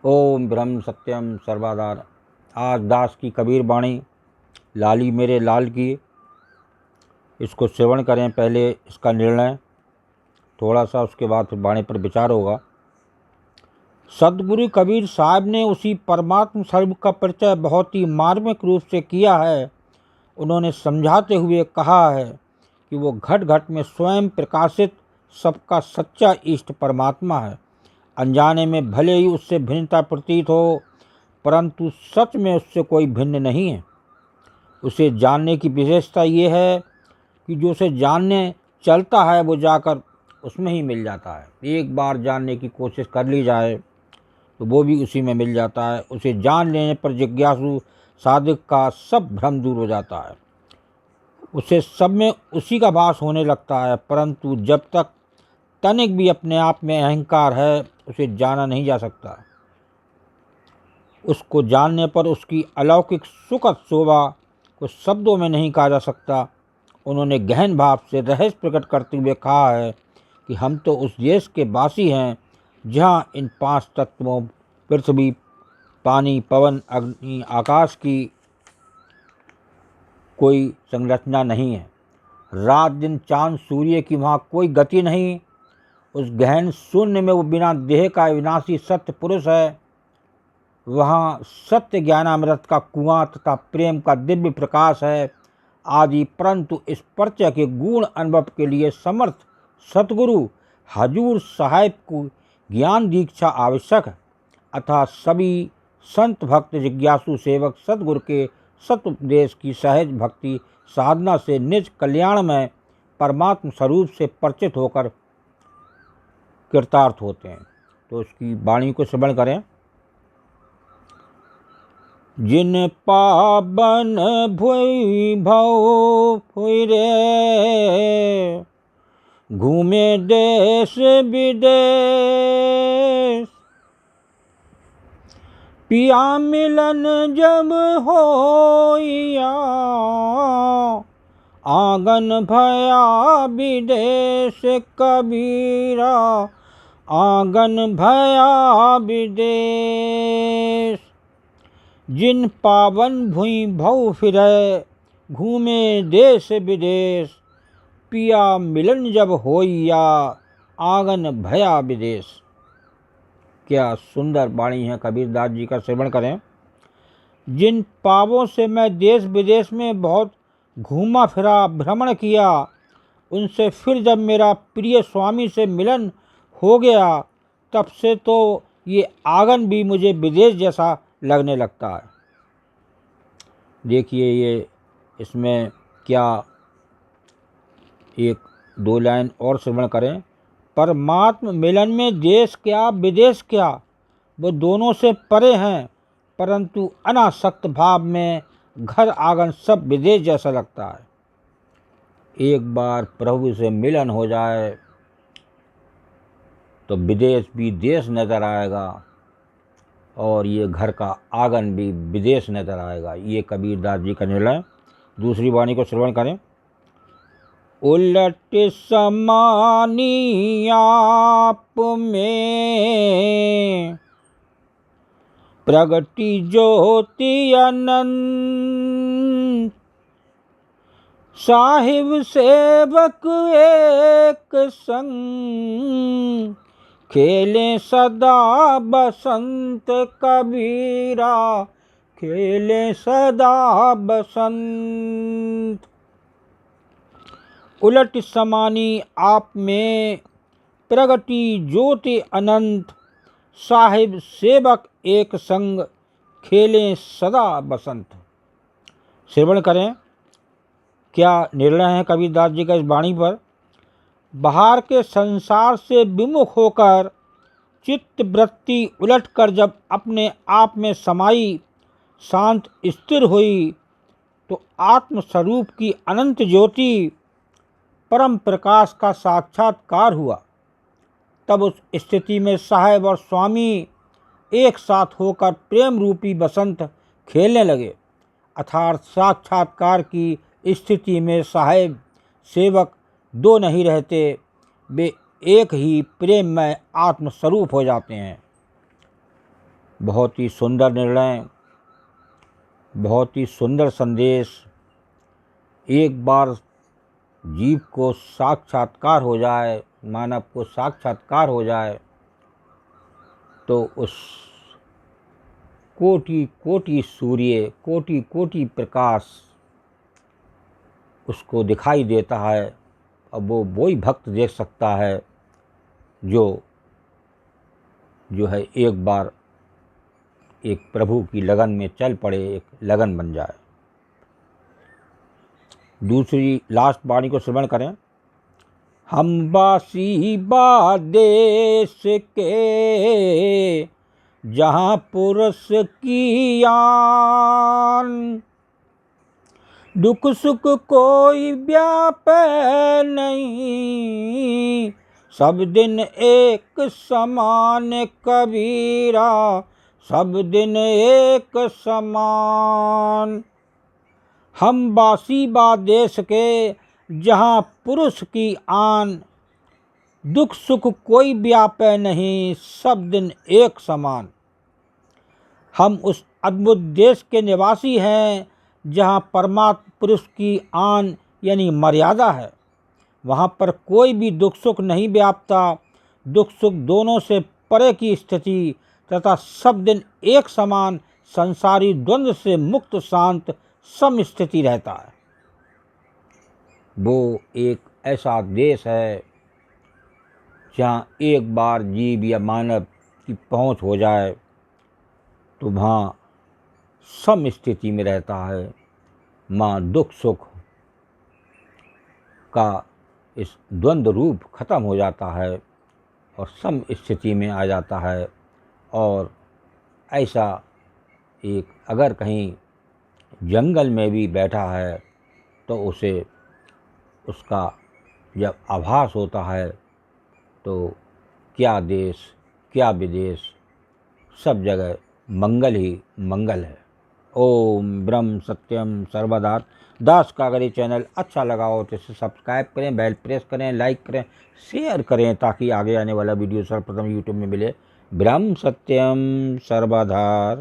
ओम ब्रह्म सत्यम सर्वाधार। आज दास की कबीर वाणी लाली मेरे लाल की, इसको श्रवण करें। पहले इसका निर्णय थोड़ा सा, उसके बाद फिर वाणी पर विचार होगा। सदगुरु कबीर साहब ने उसी परमात्म स्वरूप का परिचय बहुत ही मार्मिक रूप से किया है। उन्होंने समझाते हुए कहा है कि वो घट घट में स्वयं प्रकाशित सबका सच्चा इष्ट परमात्मा है। अनजाने में भले ही उससे भिन्नता प्रतीत हो, परंतु सच में उससे कोई भिन्न नहीं है। उसे जानने की विशेषता ये है कि जो उसे जानने चलता है वो जाकर उसमें ही मिल जाता है। एक बार जानने की कोशिश कर ली जाए तो वो भी उसी में मिल जाता है। उसे जान लेने पर जिज्ञासु साधक का सब भ्रम दूर हो जाता है। उसे सब में उसी का भास होने लगता है, परंतु जब तक तनिक भी अपने आप में अहंकार है उसे जाना नहीं जा सकता। उसको जानने पर उसकी अलौकिक सुखद शोभा को शब्दों में नहीं कहा जा सकता। उन्होंने गहन भाव से रहस्य प्रकट करते हुए कहा है कि हम तो उस देश के वासी हैं जहाँ इन 5 तत्वों पृथ्वी, पानी, पवन, अग्नि, आकाश की कोई संरचना नहीं है। रात दिन, चांद, सूर्य की वहाँ कोई गति नहीं। उस गहन शून्य में वो बिना देह का विनाशी सत्य पुरुष है। वहाँ सत्य ज्ञानामृत का कुआं तथा प्रेम का दिव्य प्रकाश है आदि। परंतु इस परिचय के गुण अनुभव के लिए समर्थ सतगुरु हजूर साहिब को ज्ञान दीक्षा आवश्यक है। अतः सभी संत भक्त जिज्ञासु सेवक सतगुरु के सतुपदेश की सहज भक्ति साधना से निज कल्याण में परमात्म स्वरूप से परिचित होकर कृतार्थ होते हैं। तो उसकी वाणी को श्रवण करें। जिन पावन भुई भव फुरे, घूमे देश विदेश, पिया मिलन जब होइया, आंगन भया विदेश कबीरा, आंगन भया विदेश। जिन पावन भुई भव फिरै, घूमे देश विदेश, पिया मिलन जब होइया, आंगन भया विदेश। क्या सुंदर वाणी है कबीरदास जी का, श्रवण करें। जिन पावों से मैं देश विदेश में बहुत घूमा फिरा, भ्रमण किया, उनसे फिर जब मेरा प्रिय स्वामी से मिलन हो गया, तब से तो ये आंगन भी मुझे विदेश जैसा लगने लगता है। देखिए ये इसमें क्या, एक दो लाइन और श्रवण करें। परमात्म मिलन में देश क्या विदेश क्या, वो दोनों से परे हैं, परंतु अनासक्त भाव में घर आंगन सब विदेश जैसा लगता है। एक बार प्रभु से मिलन हो जाए तो विदेश भी देश नज़र आएगा और ये घर का आंगन भी विदेश नज़र आएगा। ये कबीरदास जी का निर्णय। दूसरी वाणी को श्रवण करें। उलट समानी आप में, प्रगति ज्योति अनंत, साहिब सेवक एक संग, खेले सदा बसंत कबीरा, खेले सदा बसंत। उलट समानी आप में, प्रगति ज्योति अनंत, साहिब सेवक एक संग, खेलें सदा बसंत। श्रवण करें। क्या निर्णय है कबीरदास जी का इस वाणी पर। बाहर के संसार से विमुख होकर चित्त वृत्ति उलटकर जब अपने आप में समाई, शांत स्थिर हुई, तो आत्म स्वरूप की अनंत ज्योति परम प्रकाश का साक्षात्कार हुआ। तब उस स्थिति में साहेब और स्वामी एक साथ होकर प्रेम रूपी बसंत खेलने लगे। अर्थात साक्षात्कार की स्थिति में साहेब सेवक दो नहीं रहते, वे एक ही प्रेम में आत्मस्वरूप हो जाते हैं। बहुत ही सुंदर निर्णय, बहुत ही सुंदर संदेश। एक बार जीव को साक्षात्कार हो जाए, मानव को साक्षात्कार हो जाए, तो उस कोटि कोटि सूर्य, कोटि कोटि प्रकाश उसको दिखाई देता है। अब वो वही भक्त देख सकता है जो है एक बार एक प्रभु की लगन में चल पड़े, एक लगन बन जाए। दूसरी लास्ट वाणी को श्रवण करें। हम वासी बा देश के जहाँ पुरुष की आन, दुख सुख कोई व्यापै नहीं, सब दिन एक समान कबीरा, सब दिन एक समान। हम वासी बा देश के जहाँ पुरुष की आन, दुख सुख कोई व्यापै नहीं, सब दिन एक समान। हम उस अद्भुत देश के निवासी हैं जहाँ परमात्मा पुरुष की आन यानी मर्यादा है। वहाँ पर कोई भी दुख सुख नहीं व्यापता, दुख सुख दोनों से परे की स्थिति तथा सब दिन एक समान संसारी द्वंद्व से मुक्त शांत सम स्थिति रहता है। वो एक ऐसा देश है जहाँ एक बार जीव या मानव की पहुँच हो जाए तो वहाँ सम स्थिति में रहता है। माँ दुख सुख का इस द्वंद्व रूप खत्म हो जाता है और सम स्थिति में आ जाता है। और ऐसा एक अगर कहीं जंगल में भी बैठा है तो उसे उसका जब आभास होता है तो क्या देश क्या विदेश, सब जगह मंगल ही मंगल है। ओम ब्रह्म सत्यम सर्वदा। दास का अगर ये चैनल अच्छा लगा हो तो इसे सब्सक्राइब करें, बेल प्रेस करें, लाइक करें, शेयर करें ताकि आगे आने वाला वीडियो सर्वप्रथम यूट्यूब में मिले। ब्रह्म सत्यम सर्वदा।